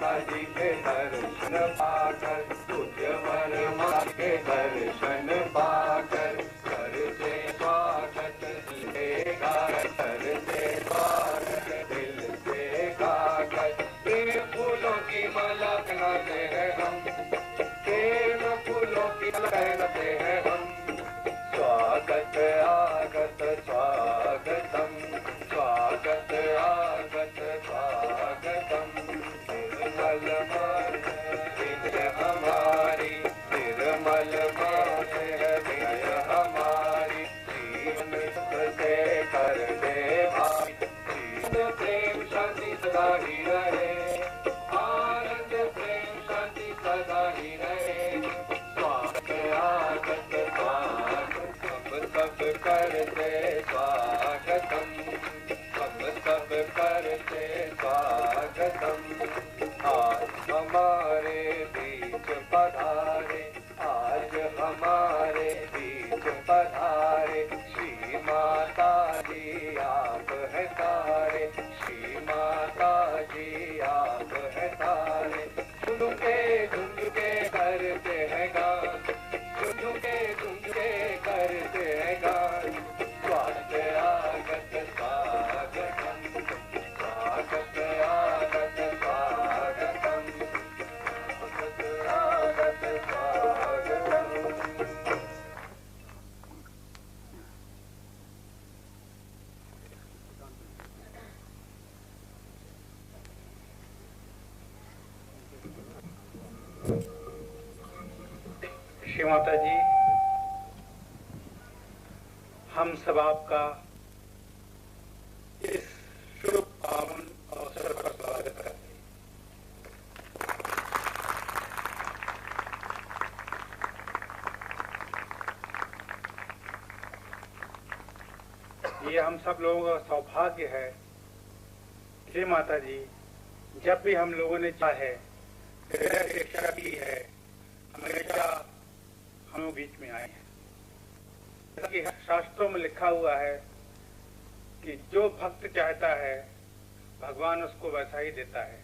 जी के दर्शन पाकर, पूज्य वर्मा के दर्शन पाकर, करते स्वागत देगा, करते स्वागत दिल से गाकर। प्रेम फूलों की माला पहनाते हैं हम, प्रेम फूलों की माला पहनाते हैं हम। स्वागत आगत स्वागतम, स्वागत आगत स्वागतम। निर्मल मन विजय हमारी, निर्मल मन विजय हमारी। जीवन से कर दे भाई, जीवन प्रेम शांति सदा ही रहे, आनंद प्रेम शांति सदा ही रहे। स्वागत आगत स्वागत, सब करते स्वागतम, सब करते स्वागतम। आज हमारे बीच पधारे, आज हमारे बीच पधारे। श्री माता जी आप है तारे, श्री माता जी आप है तारे। झुमके करते हैं गान, झुमके करते हैं गान। स्वागत आगत स्वागतम, स्वागत आगत स्वागतम, स्वागत आगत स्वागतम। श्री माता जी, हम सब आपका इस शुभ पावन अवसर पर स्वागत करते हैं। ये हम सब लोगों का सौभाग्य है। श्री माता जी, जब भी हम लोगों ने चाहे शिक्षा की है, हमेशा हम बीच में आए हैं। जैसा कि शास्त्रों में लिखा हुआ है कि जो भक्त चाहता है भगवान उसको वैसा ही देता है।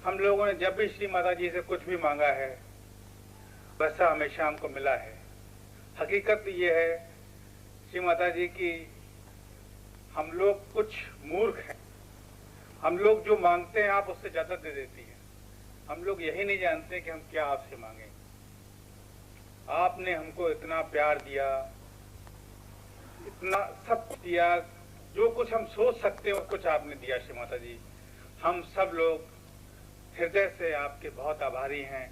हम लोगों ने जब भी श्री माता जी से कुछ भी मांगा है वैसा हमेशा हमको मिला है। हकीकत ये है श्री माता जी की, हम लोग कुछ मूर्ख हैं। हम लोग जो मांगते हैं आप उससे ज्यादा दे देती हैं। हम लोग यही नहीं जानते कि हम क्या आपसे मांगे। आपने हमको इतना प्यार दिया, इतना सब दिया, जो कुछ हम सोच सकते हैं वो कुछ आपने दिया श्री माता जी। हम सब लोग हृदय से आपके बहुत आभारी हैं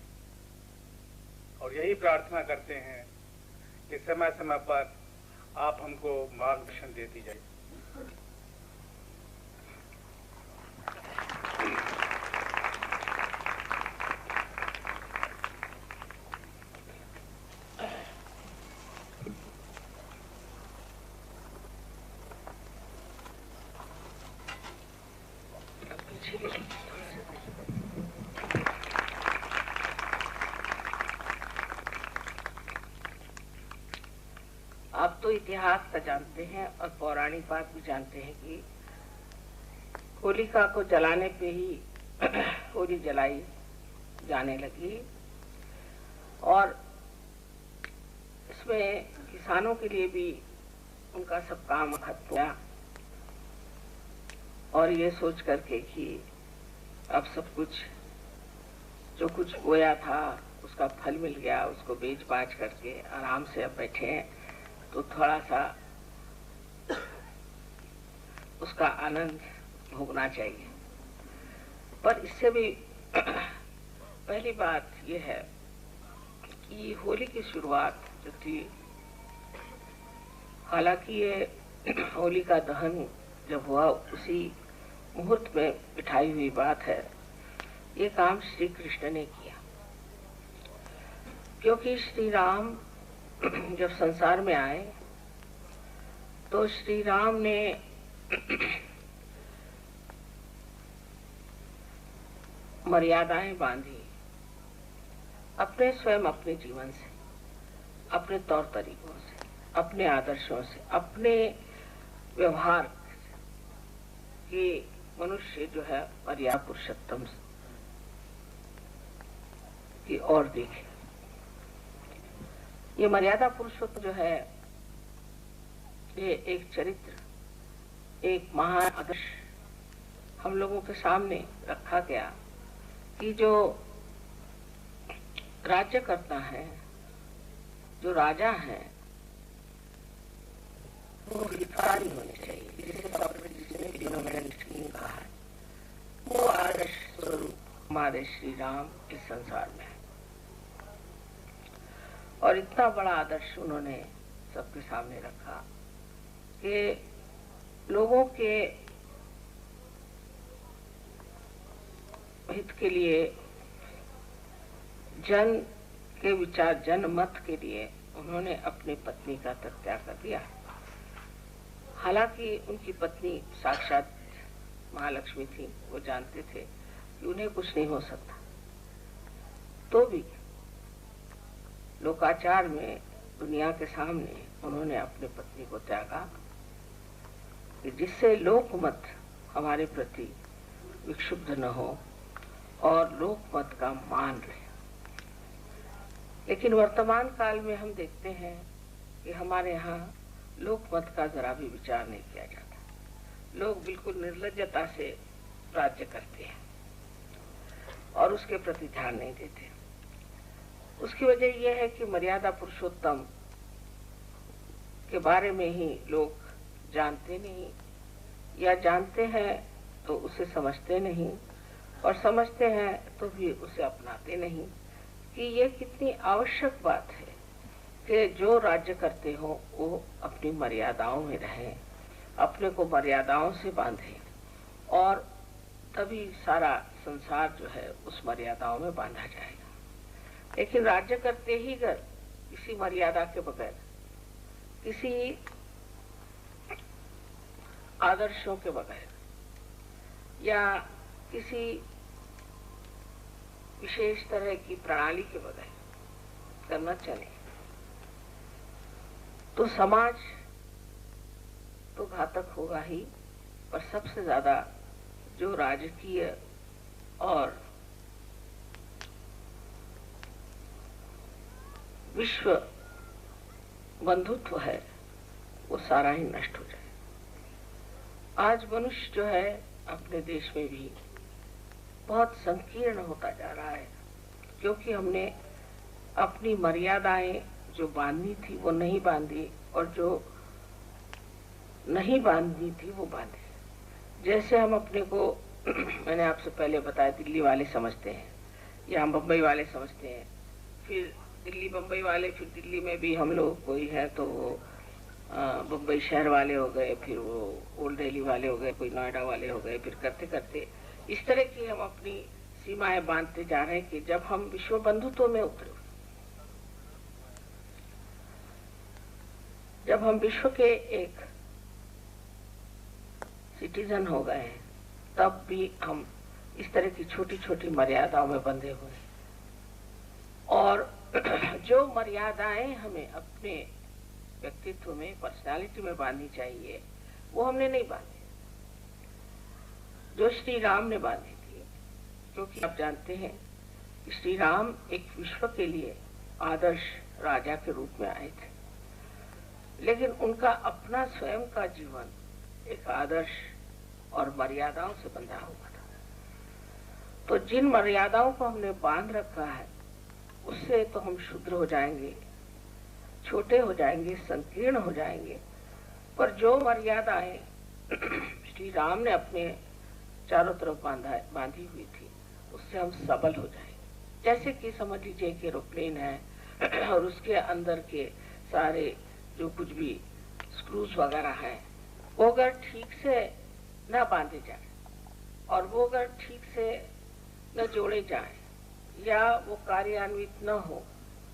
और यही प्रार्थना करते हैं कि समय समय पर आप हमको मार्गदर्शन देती जाइए। आप तो इतिहास का जानते हैं और पौराणिक बात भी जानते हैं कि होलिका को जलाने पे ही होली जलाई जाने लगी और इसमें किसानों के लिए भी उनका सब काम खत्म हुआ और ये सोच करके कि अब सब कुछ जो कुछ बोया था उसका फल मिल गया, उसको बेच बाच करके आराम से अब बैठे हैं तो थोड़ा सा उसका आनंद भोगना चाहिए। पर इससे भी पहली बात यह है कि होली की शुरुआत जो थी, हालांकि ये होली का दहन जब हुआ उसी मुहूर्त में बिठाई हुई बात है, ये काम श्री कृष्ण ने किया क्योंकि श्री राम जब संसार में आए तो श्री राम ने मर्यादाएं बांधी अपने स्वयं अपने जीवन से, अपने तौर तरीकों से, अपने आदर्शों से, अपने व्यवहार कि मनुष्य जो है मर्यादा पुरुषोत्तम की ओर देखें। ये मर्यादा पुरुषोत्तम जो है, ये एक चरित्र, एक महान आदर्श हम लोगों के सामने रखा गया कि जो राज्य करता है, जो राजा है, वो हितकारी होने चाहिए, जिसे कहा है। वो आदर्श स्वरूप हमारे श्री राम इस संसार में है और इतना बड़ा आदर्श उन्होंने सबके सामने रखा कि लोगों के हित के लिए, जन के विचार, जनमत के लिए उन्होंने अपनी पत्नी का त्याग कर दिया। हालांकि उनकी पत्नी साक्षात महालक्ष्मी थी, वो जानते थे कि उन्हें कुछ नहीं हो सकता, तो भी लोकाचार में दुनिया के सामने उन्होंने अपनी पत्नी को त्यागा कि जिससे लोकमत हमारे प्रति विक्षुब्ध न हो और लोकमत का मान रहे। लेकिन वर्तमान काल में हम देखते हैं कि हमारे यहाँ लोकमत का जरा भी विचार नहीं किया जाता। लोग बिल्कुल निर्लज्जता से राज्य करते हैं और उसके प्रति ध्यान नहीं देते। उसकी वजह यह है कि मर्यादा पुरुषोत्तम के बारे में ही लोग जानते नहीं, या जानते हैं तो उसे समझते नहीं, और समझते हैं तो भी उसे अपनाते नहीं कि ये कितनी आवश्यक बात है कि जो राज्य करते हो वो अपनी मर्यादाओं में रहें, अपने को मर्यादाओं से बांधें, और तभी सारा संसार जो है उस मर्यादाओं में बांधा जाएगा। लेकिन राज्य करते ही अगर किसी मर्यादा के बगैर, किसी आदर्शों के बगैर या किसी विशेष तरह की प्रणाली के बगैर करना चले तो समाज तो घातक होगा ही, और सबसे ज्यादा जो राजकीय और विश्व बंधुत्व है वो सारा ही नष्ट हो जाए। आज मनुष्य जो है अपने देश में भी बहुत संकीर्ण होता जा रहा है, क्योंकि हमने अपनी मर्यादाएं जो बांधनी थी वो नहीं बांधी, और जो नहीं बांधनी थी वो बांधी। जैसे हम अपने को मैंने आपसे पहले बताया, दिल्ली वाले समझते हैं या हम बम्बई वाले समझते हैं, फिर दिल्ली बम्बई वाले, फिर दिल्ली में भी हम लोग कोई है तो वो बम्बई शहर वाले हो गए, फिर वो ओल्ड दिल्ली वाले हो गए, कोई नोएडा वाले हो गए, फिर करते करते इस तरह की हम अपनी सीमाएं बांधते जा रहे हैं कि जब हम विश्व बंधुत्व में उतरे, जब हम विश्व के एक सिटीजन हो गए हैं, तब भी हम इस तरह की छोटी छोटी मर्यादाओं में बंधे हुए हैं। और जो मर्यादाएं हमें अपने व्यक्तित्व में, पर्सनालिटी में बांधनी चाहिए, वो हमने नहीं बांधी, जो श्री राम ने बांधी थी। क्योंकि आप जानते हैं कि श्री राम एक विश्व के लिए आदर्श राजा के रूप में आए थे, लेकिन उनका अपना स्वयं का जीवन एक आदर्श और मर्यादाओं से बंधा हुआ था। तो जिन मर्यादाओं को हमने बांध रखा है उससे तो हम शुद्र हो जाएंगे, छोटे हो जाएंगे, संकीर्ण हो जाएंगे। पर जो मर्यादाएं श्री राम ने अपने चारों तरफ बांधी हुई थी, उससे हम सबल हो जाएंगे। जैसे कि समझ लीजिए कि एरोप्लेन है और उसके अंदर के सारे जो कुछ भी स्क्रूज वगैरह हैं, वो अगर ठीक से न बांधे जाए और वो अगर ठीक से न जोड़े जाए या वो कार्यान्वित न हो,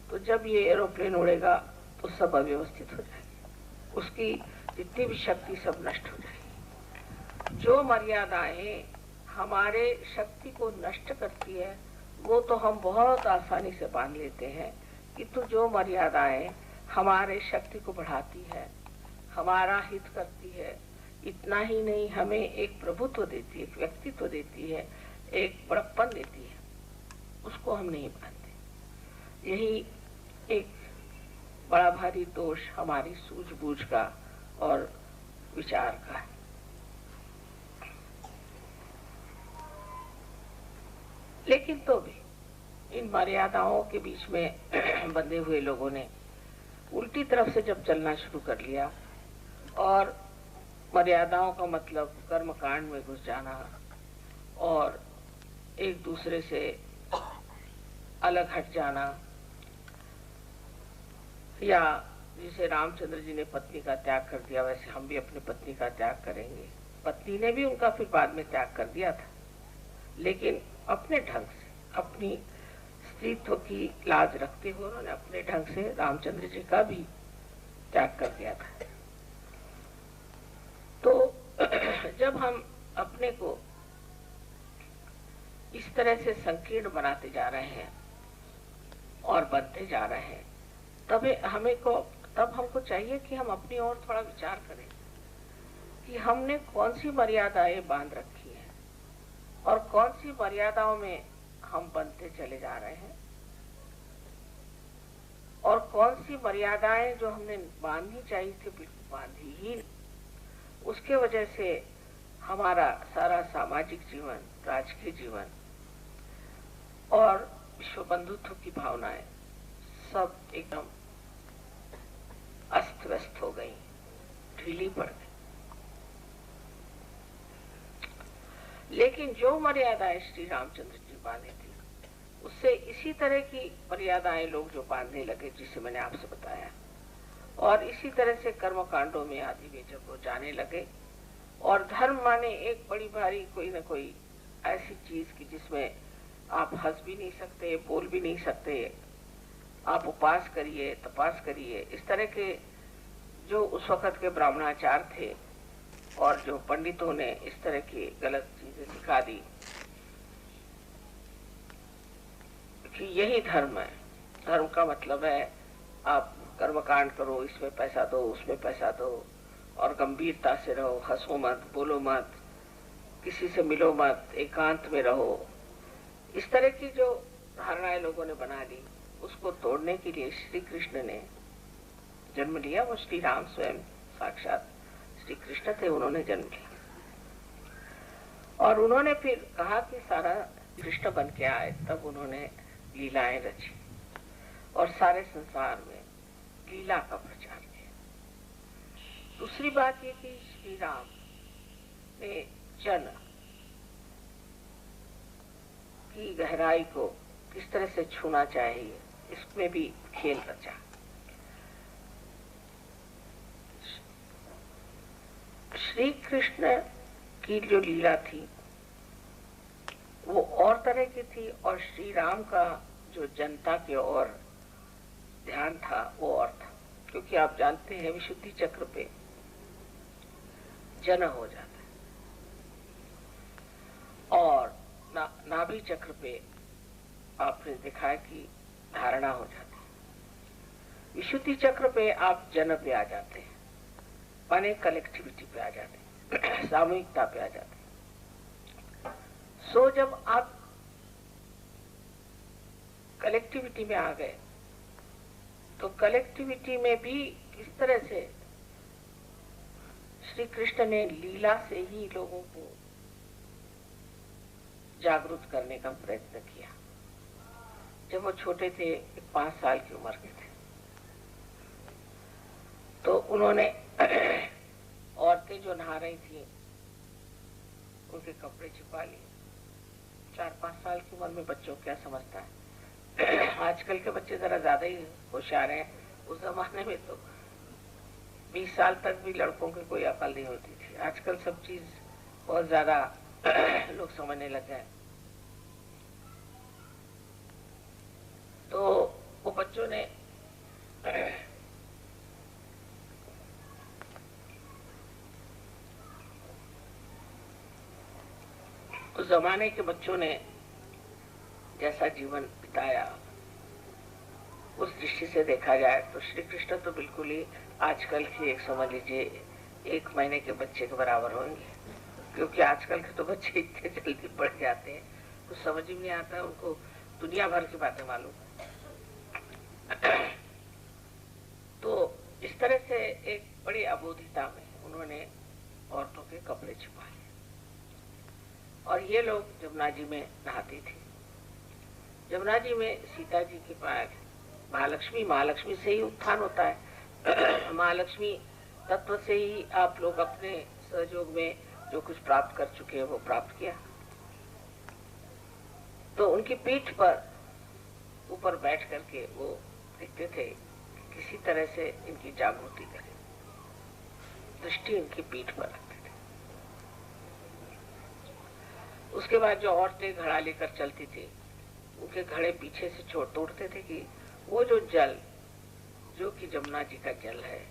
तो जब ये एरोप्लेन उड़ेगा तो सब अव्यवस्थित हो जाएगी, उसकी जितनी भी शक्ति सब नष्ट हो जाएगी। जो मर्यादाएं हमारे शक्ति को नष्ट करती है वो तो हम बहुत आसानी से बांध लेते हैं, किंतु जो मर्यादाएं हमारे शक्ति को बढ़ाती है, हमारा हित करती है, इतना ही नहीं हमें एक प्रभुत्व देती है, एक व्यक्तित्व देती है, एक बड़प्पन देती है, उसको हम नहीं बांधते। यही एक बड़ा भारी दोष हमारी सूझबूझ का और विचार का है। लेकिन तो भी इन मर्यादाओं के बीच में बंधे हुए लोगों ने उल्टी तरफ से जब चलना शुरू कर लिया और मर्यादाओं का मतलब कर्मकांड में घुस जाना और एक दूसरे से अलग हट जाना, या जिसे रामचंद्र जी ने पत्नी का त्याग कर दिया वैसे हम भी अपनी पत्नी का त्याग करेंगे। पत्नी ने भी उनका फिर बाद में त्याग कर दिया था, लेकिन अपने ढंग से, अपनी स्त्रीत्व की लाज रखते हुए उन्होंने अपने ढंग से रामचंद्र जी का भी त्याग कर दिया था। तो जब हम अपने को इस तरह से संकीर्ण बनाते जा रहे हैं और बनते जा रहे हैं, तब हमको चाहिए कि हम अपनी ओर थोड़ा विचार करें कि हमने कौन सी मर्यादाएं बांध रखी हैं और कौन सी मर्यादाओं में हम बनते चले जा रहे हैं, और कौन सी मर्यादाएं जो हमने बांधनी चाहिए थी बिल्कुल बांधी ही नहीं। उसके वजह से हमारा सारा सामाजिक जीवन, राजकीय जीवन और विश्व बंधुत्व की भावनाएं सब एकदम अस्त व्यस्त हो गई, ढीली पड़ गई। लेकिन जो मर्यादाएं श्री रामचंद्र जी बांधे थी, उससे इसी तरह की मर्यादाएं लोग जो बांधने लगे, जिसे मैंने आपसे बताया, और इसी तरह से कर्म कांडों में आदि में जब वो जाने लगे, और धर्म माने एक बड़ी भारी कोई न कोई ऐसी चीज की जिसमें आप हंस भी नहीं सकते, बोल भी नहीं सकते, आप उपास करिए, तपास करिए, इस तरह के जो उस वक्त के ब्राह्मणाचार थे और जो पंडितों ने इस तरह की गलत चीजें सिखा दी कि यही धर्म है। धर्म का मतलब है आप कर्मकांड करो, इसमें पैसा दो, उसमें पैसा दो, और गंभीरता से रहो, हंसो मत, बोलो मत, किसी से मिलो मत, एकांत में रहो। इस तरह की जो धारणाएं लोगों ने बना ली, उसको तोड़ने के लिए श्री कृष्ण ने जन्म लिया। वो श्री राम स्वयं साक्षात श्री कृष्ण थे, उन्होंने जन्म लिया और उन्होंने फिर कहा कि सारा कृष्ण बन के आए, तब उन्होंने लीलाएं रची और सारे संसार में लीला का प्रचार किया। दूसरी बात ये कि श्री राम ने जन की गहराई को किस तरह से छूना चाहिए, इसमें भी खेल रचा। श्री कृष्ण की जो लीला थी वो और तरह की थी, और श्री राम का जो जनता के ओर ध्यान था वो और था। क्योंकि आप जानते हैं विशुद्धि चक्र पे जन हो जाता है और नाभि चक्र पे आपने देखा है कि धारणा हो जाती है। विशुद्धि चक्र पे आप जन पे आ जाते हैं, माने कलेक्टिविटी पे आ जाते हैं, सामूहिकता पे आ जाते हैं। सो जब आप कलेक्टिविटी में आ गए तो कलेक्टिविटी में भी किस तरह से श्री कृष्ण ने लीला से ही लोगों को जागरूक करने का प्रयत्न किया। जब वो छोटे थे, 5 साल की उम्र के थे, तो उन्होंने औरतें जो नहा रही थी उनके कपड़े छिपा लिए। 4-5 साल की उम्र में बच्चों क्या समझता है। आजकल के बच्चे जरा ज्यादा ही होशियार हैं। उस जमाने में तो 20 साल तक भी लड़कों की कोई अकल नहीं होती थी। आजकल सब चीज बहुत ज्यादा लोग समझने लग गए। तो वो बच्चों ने उस जमाने के बच्चों ने जैसा जीवन बिताया, उस दृष्टि से देखा जाए तो श्री कृष्ण तो बिल्कुल ही आजकल की एक समझ लीजिए 1 महीने के बच्चे के बराबर होंगे। क्योंकि आजकल के तो बच्चे इतने जल्दी बढ़ जाते हैं, कुछ समझ ही नहीं आता, उनको दुनिया भर की बातें मालूम। तो इस तरह से एक बड़ी अबोधिता में उन्होंने औरतों के कपड़े छुपा लिए और ये लोग जमुना जी में नहाती थी। जमुना जी में सीता जी के पास महालक्ष्मी से ही उत्थान होता है। महालक्ष्मी तत्व से ही आप लोग अपने सहयोग में जो कुछ प्राप्त कर चुके हैं वो प्राप्त किया। तो उनकी पीठ पर ऊपर बैठ करके वो देखते थे कि किसी तरह से इनकी जागृति करे, दृष्टि इनकी पीठ पर रखते थे। उसके बाद जो औरतें घड़ा लेकर चलती थी उनके घड़े पीछे से छोड़ तोड़ते थे कि वो जो जल जो कि जमुना जी का जल है,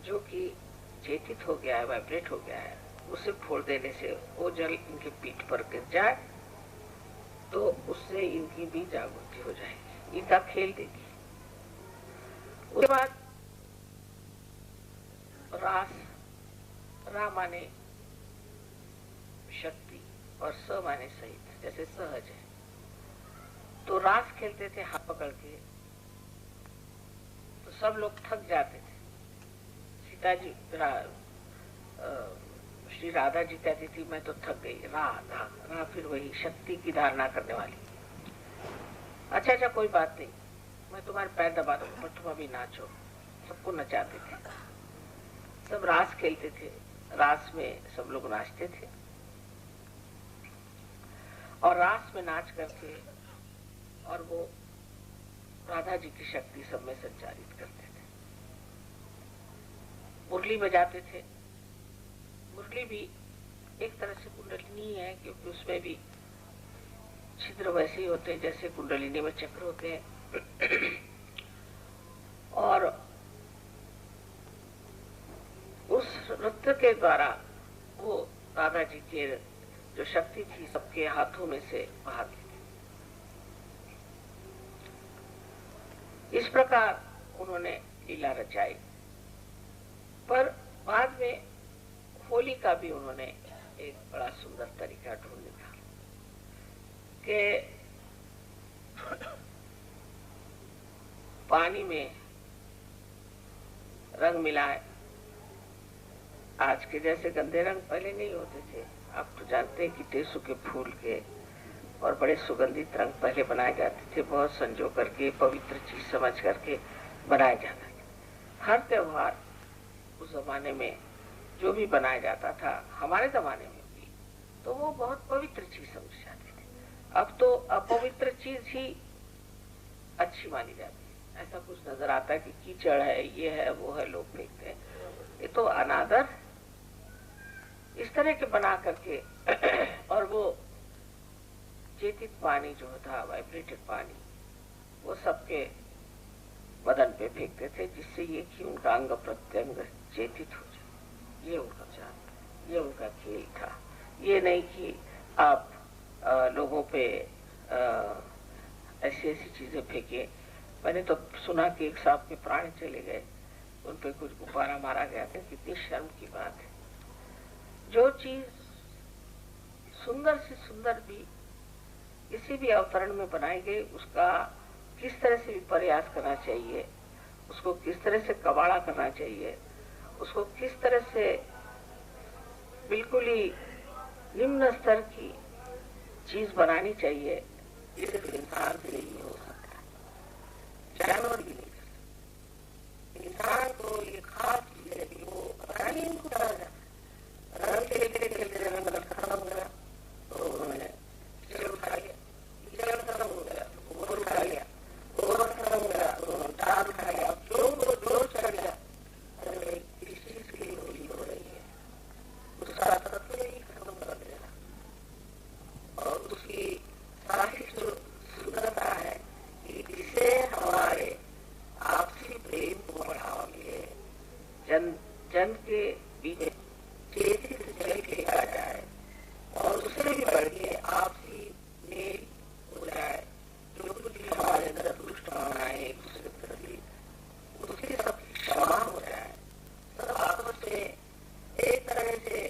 जो कि चेतित हो गया है, वाइब्रेट हो गया है, उसे फोड़ देने से वो जल इनके पीठ पर गिर जाए तो उससे इनकी भी जागृति हो जाएगी, इनका खेल देखिए। उसके बाद रास, रा माने शक्ति और स माने सहित, जैसे सहज है। तो रास खेलते थे हाथ पकड़ के, तो सब लोग थक जाते थे। सीता जी श्री राधा जी कहती थी मैं तो थक गई, रा फिर वही शक्ति की धारणा करने वाली। अच्छा कोई बात नहीं, मैं तुम्हारे पैर दबा दूंगा पर तुम अभी नाचो। सबको नचाते थे, सब रास खेलते थे, रास में सब लोग नाचते थे और रास में नाच करके और वो राधा जी की शक्ति सब में संचारित करते थे। मुरली बजाते थे। मुरली भी एक तरह से कुंडलिनी है, क्योंकि उसमें भी छिद्र वैसे ही होते हैं जैसे कुंडलिनी में चक्र होते हैं। और उस नृत्य के द्वारा वो राधा जी के जो शक्ति थी सबके हाथों में से बहाती थी। इस प्रकार उन्होंने लीला रचाई। पर बाद में होली का भी उन्होंने एक बड़ा सुंदर तरीका ढूंढ निकाला कि पानी में रंग मिलाए। आज के जैसे गंदे रंग पहले नहीं होते थे। आप तो जानते हैं कि टेसू के फूल के और बड़े सुगंधित रंग पहले बनाए जाते थे, बहुत संजो करके, पवित्र चीज समझ करके बनाया जाता था। हर त्योहार उस जमाने में जो भी बनाया जाता था, हमारे जमाने में भी, तो वो बहुत पवित्र चीज समझ जाते थे। अब तो अपवित्र चीज ही अच्छी मानी जाती है। ऐसा कुछ नजर आता है कि कीचड़ है, ये है, वो है, लोग फेंकते हैं। ये तो अनादर इस तरह के बना करके और वो चेतित पानी जो था, वाइब्रेटेड पानी, वो सबके बदन पे फेंकते थे, जिससे ये कि उनका अंग प्रत्यंग चेतित हो जाए। ये उनका चाल, ये उनका खेल था। ये नहीं कि आप लोगों पे ऐसी ऐसी चीजें फेंके। मैंने तो सुना कि एक सांप के प्राण चले गए, उन पे कुछ गुब्बारा मारा गया था। कितनी शर्म की बात है। जो चीज सुंदर से सुंदर भी किसी भी अवतरण में बनाई गई, उसका किस तरह से प्रयास करना चाहिए, उसको किस तरह से कबाड़ा करना चाहिए, उसको किस तरह से बिल्कुल ही निम्न स्तर की चीज बनानी चाहिए, ये सिर्फ इंसान से नहीं हो सकता, जानवर भी नहीं कर सकता। इंसान को ये खास चीज है कि वो पता नहीं उनको कहा जाता। रंग खेलते खेलते रंग खत्म हो गया तो उन्होंने कीचड़ उठा लिया, कीचड़ खत्म हो गया तो गोबर उठा लिया, गोबर खत्म हो गया तो दाल उठा लिया, जोर चढ़ गया। अरे किस चीज की होली हो रही है, उसका तत्व ही खत्म कर देना। और उसकी सारी जो सुंदरता है जिसे हमारे आपसी प्रेम को बढ़ावा मिले, जन जन के बीच चेतित जल फेंका जाए और उससे भी बढ़ के आपसी मेल हो जाए। जो कुछ भी हमारे अंदर दुष्ट भावनाएं एक दूसरे के प्रति, उसकी सब क्षमा हो जाए। सब आपस में एक तरह से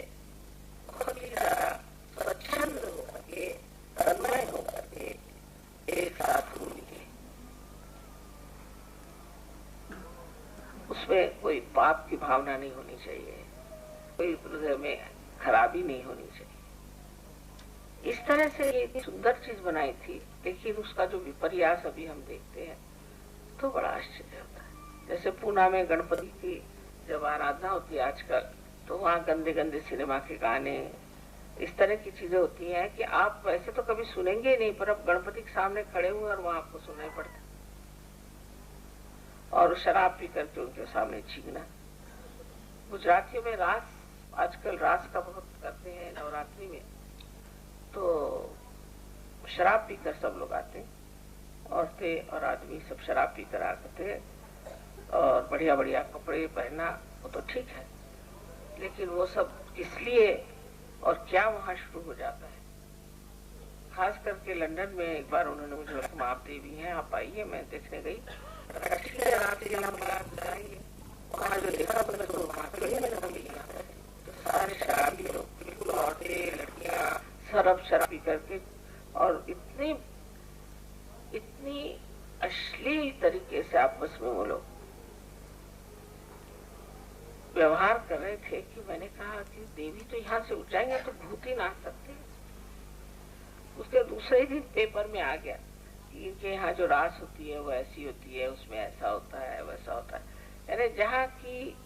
बहुत ही ज्यादा स्वच्छंद होकर के, तन्मय होकर के कोई पाप की भावना नहीं होनी चाहिए, कोई हृदय में खराबी नहीं होनी चाहिए। इस तरह से ये इतनी सुंदर चीज बनाई थी, लेकिन उसका जो विपर्यास अभी हम देखते हैं तो बड़ा आश्चर्य होता है। जैसे पूना में गणपति की जब आराधना होती है आजकल, तो वहाँ गंदे गंदे सिनेमा के गाने, इस तरह की चीजें होती हैं कि आप वैसे तो कभी सुनेंगे ही नहीं, पर अब गणपति के सामने खड़े हुए और वहां आपको सुनना ही पड़ता। और शराब पी करके उनके सामने छींकना। गुजरातियों में रास, आजकल रास का बहुत करते हैं नवरात्रि में, तो शराब पीकर सब लोग आते हैं, औरतें और आदमी सब शराब पीकर आते हैं, और बढ़िया बढ़िया कपड़े पहनना वो तो ठीक है, लेकिन वो सब किस लिए और क्या वहां शुरू हो जाता है। खास करके लंदन में एक बार उन्होंने मुझे बोला आप देवी हैं, आप आइए, मैं देखने गई, वहाँ जो देखा तो वहाँ तो सारे शराबी लोग, बिल्कुल औरतें लड़कियां सरब शराबी करके, और इतनी अश्लील तरीके से आपस में वो लोग व्यवहार कर रहे थे कि मैंने कहा कि देवी तो यहाँ से उठ जाएंगे तो भूत ही नाच सकते हैं। उसके दूसरे ही दिन पेपर में आ गया कि इनके यहाँ जो रास होती है वो ऐसी होती है, उसमें ऐसा होता है वैसा होता है। यानी जहाँ की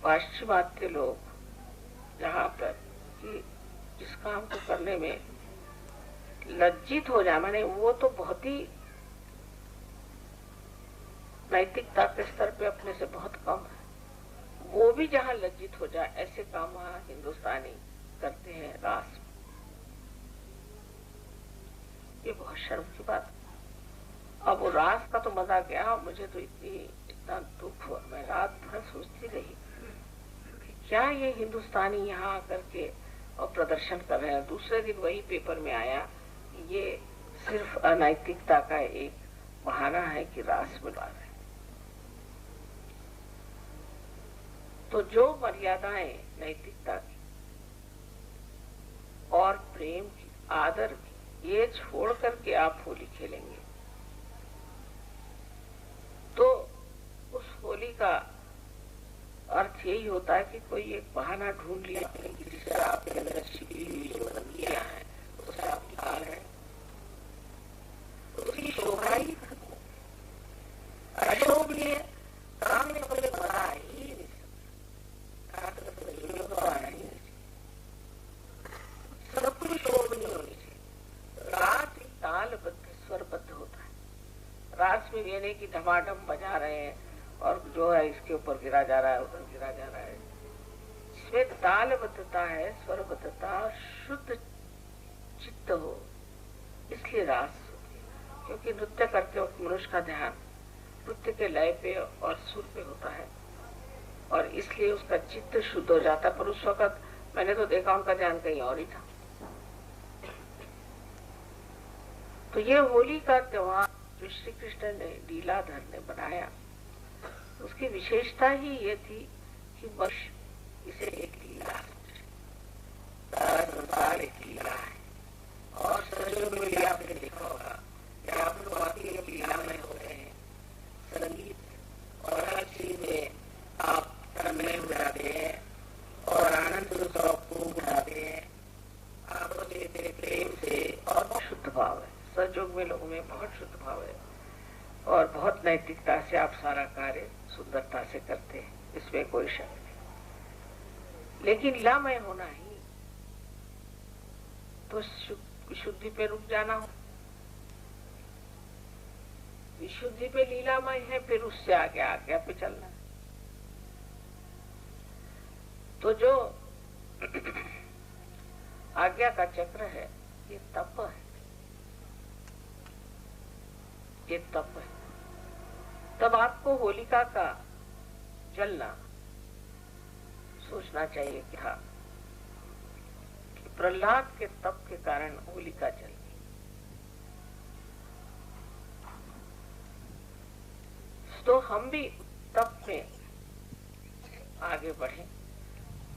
पाश्चिमात्य लोग जहाँ पर कि जिस काम को करने में लज्जित हो जाए, माने वो तो बहुत ही नैतिकता के स्तर पे अपने से बहुत कम है, वो भी जहाँ लज्जित हो जाए, ऐसे काम वहाँ हिंदुस्तानी करते हैं रास। ये बहुत शर्म की बात। अब वो रास का तो मजा गया, मुझे तो इतना दुख हुआ, मैं रात भर सोचती रही कि क्या ये हिंदुस्तानी यहाँ आकर के और प्रदर्शन कर रहे हैं। दूसरे दिन वही पेपर में आया, ये सिर्फ अनैतिकता का एक बहाना है कि रास मिला रहे। तो जो मर्यादाएं नैतिकता की और प्रेम की, आदर की, ये छोड़ करके आप होली खेलेंगे तो उस होली का अर्थ यही होता है कि कोई एक बहाना ढूंढ लिया जिससे आपके अंदर छिपी हुई जो बंदियां हैं उसे आप निकाल रहे हैं, तो उसकी शोभा ही अशोभनीय सामने वाले बना ही नहीं सब कुछ शोभनीय होनी चाहिए। रात तालबद्ध स्वरबद्ध होता है। रात में ये नहीं कि धमाधम बजा रहे हैं और जो है इसके ऊपर गिरा जा रहा है, उधर गिरा जा रहा है। इसमें तालबद्धता है, स्वरबद्धता, शुद्ध चित्त हो, इसलिए रास होती है। क्योंकि नृत्य करते वक्त मनुष्य का ध्यान नृत्य के लय पे और सुर पे होता है, और इसलिए उसका चित्त शुद्ध हो जाता है। पर उस वक्त मैंने तो देखा उनका ध्यान कहीं और ही था। तो ये होली का त्योहार जो श्री कृष्ण ने लीलाधर ने बनाया, उसकी विशेषता ही ये थी कि मनुष्य इसे एक लीला, सारा संसार एक लीला है। और सजों में भी आपने देखा होगा कि आप लोग वाकई एक लीला में हो रहे हैं। संगीत और हर चीज में आप तन्मय हो जाते हैं और आनंद उत्सव खूब उठाते हैं। आपको देते प्रेम से, और बहुत शुद्ध भाव है। सजोग में लोगों में बहुत शुद्ध भाव है और बहुत नैतिकता से आप सारा कार्य सुंदरता से करते हैं, इसमें कोई शक नहीं। लेकिन लीलामय होना ही तो विशुद्धि पे रुक जाना हो। विशुद्धि पे लीलामय है, फिर उससे आगे आज्ञा पे चलना है। तो जो आज्ञा का चक्र है, ये तप है, ये तप है। तब आपको होलिका का जलना सोचना चाहिए कि हाँ, कि प्रहलाद के तप के कारण होलिका जल गई। तो हम भी तप में आगे बढ़े,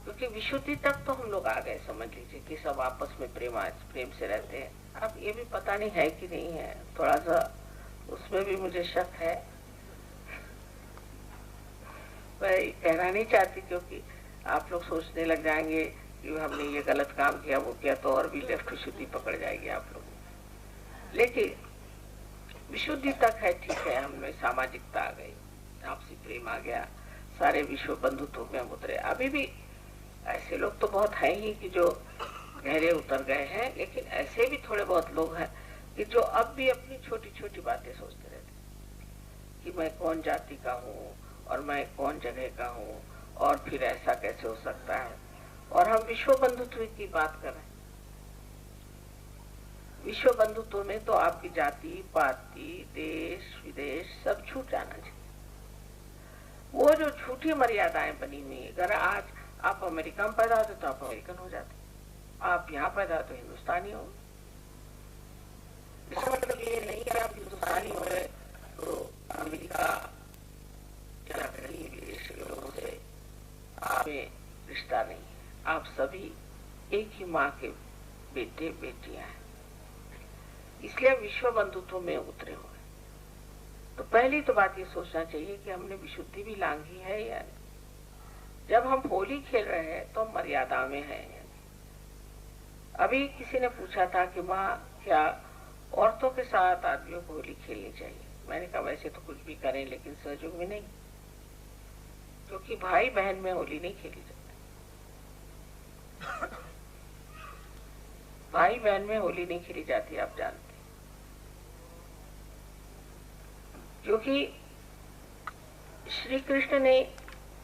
क्योंकि विशुद्धि तक तो हम लोग आ गए, समझ लीजिए कि सब आपस में प्रेम से रहते हैं। अब ये भी पता नहीं है कि नहीं है, थोड़ा सा उसमें भी मुझे शक है। मैं कहना नहीं चाहती क्योंकि आप लोग सोचने लग जाएंगे कि हमने ये गलत काम किया वो किया, तो और भी लेफ्ट विशुद्धि पकड़ जाएगी आप लोग। लेकिन विशुद्धि तक है, ठीक है, हमने सामाजिकता आ गई, आपसी प्रेम आ गया, सारे विश्व बंधुत्व में उतरे। अभी भी ऐसे लोग तो बहुत हैं ही कि जो गहरे उतर गए हैं, लेकिन ऐसे भी थोड़े बहुत लोग हैं कि जो अब भी अपनी छोटी छोटी बातें सोचते रहते कि मैं कौन जाति का हूँ और मैं कौन जगह का हूँ, और फिर ऐसा कैसे हो सकता है। और हम विश्व बंधुत्व की बात कर रहे हैं। विश्व बंधुत्व में तो आपकी जाति पाति देश विदेश सब छूट जाना चाहिए। वो जो झूठी मर्यादाएं बनी हुई, अगर आज आप अमेरिका में पैदा होते तो आप अमेरिकन हो जाते, आप यहाँ पैदा तो हिंदुस्तानी हो। इसका मतलब ये नहीं कि आप हिंदुस्तानी हो गए तो अमेरिका क्या करेंगे, विदेश के लोगों से आप में रिश्ता नहीं है। आप सभी एक ही माँ के बेटे बेटियां हैं, इसलिए विश्व बंधुत्व में उतरे हुए। तो पहली तो बात ये सोचना चाहिए कि हमने विशुद्धि भी लांघी है या नहीं। जब हम होली खेल रहे हैं तो हम मर्यादा में हैं। अभी किसी ने पूछा था कि माँ क्या औरतों के साथ आदमियों को होली खेलनी चाहिए। मैंने कहा वैसे तो कुछ भी करें, लेकिन सहयोग में नहीं, क्योंकि भाई बहन में होली नहीं खेली जाती। भाई बहन में होली नहीं खेली जाती, आप जानते, क्योंकि श्री कृष्ण ने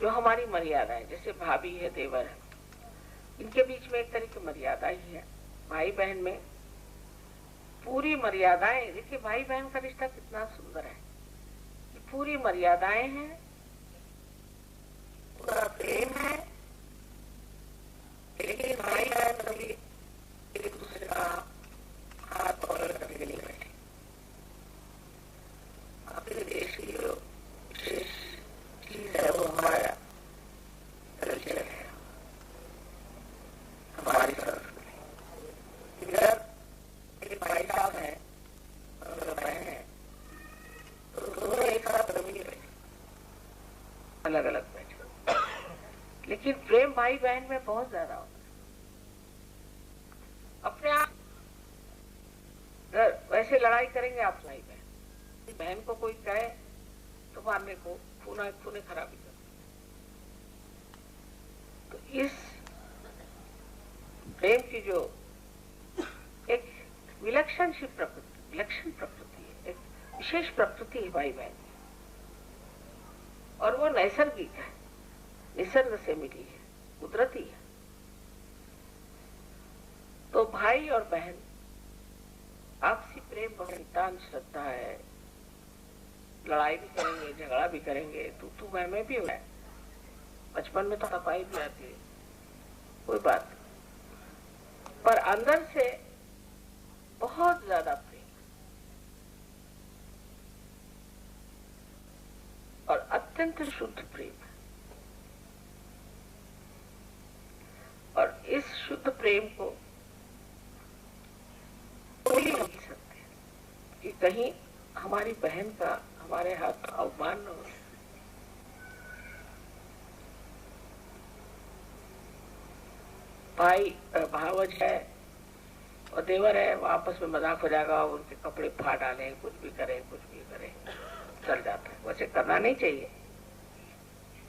जो हमारी मर्यादा है, जैसे भाभी है देवर है, इनके बीच में एक तरह की मर्यादा ही है। भाई बहन में पूरी मर्यादाएं, देखिए भाई बहन का रिश्ता कितना सुंदर है, पूरी मर्यादाएं हैं, पूरा प्रेम है, लेकिन भाई बहन कभी एक दूसरे का हाथ पकड़ करके नहीं बैठे। अपने देश की जो विशेष चीज है वो हमारा कल्चर है, हमारी संस्कृति। इधर मेरे भाई साहब हैं और बहन है, तो दोनों एक साथ कभी नहीं बैठे, अलग अलग बैठे, लेकिन प्रेम भाई बहन में बहुत ज्यादा होता है। अपने आप वैसे लड़ाई करेंगे आप भाई बहन, बहन को कोई कहे तो मारने को खूने खराबी कर। तो इस प्रेम की जो एक विलक्षण प्रकृति है, एक विशेष प्रकृति है भाई बहन, और वो नैसर्गिक है, निसर्ग से मिली है, कुदरती है। तो भाई और बहन आपसी प्रेम बहुत नितांत श्रद्धा है। लड़ाई भी करेंगे, झगड़ा भी करेंगे, तू मैं भी हो है, बचपन में तो तपाई भी आती है, कोई बात नहीं, पर अंदर से बहुत ज्यादा प्रेम और अत्यंत शुद्ध प्रेम है। और इस शुद्ध प्रेम को कोई नहीं सकते कि कहीं हमारी बहन का हमारे हाथ अवमान न हो। भाई भावज है और देवर है, वो आपस में मजाक हो जाएगा, उनके कपड़े फाड़ डालें, कुछ भी करें चल जाता है। वैसे करना नहीं चाहिए,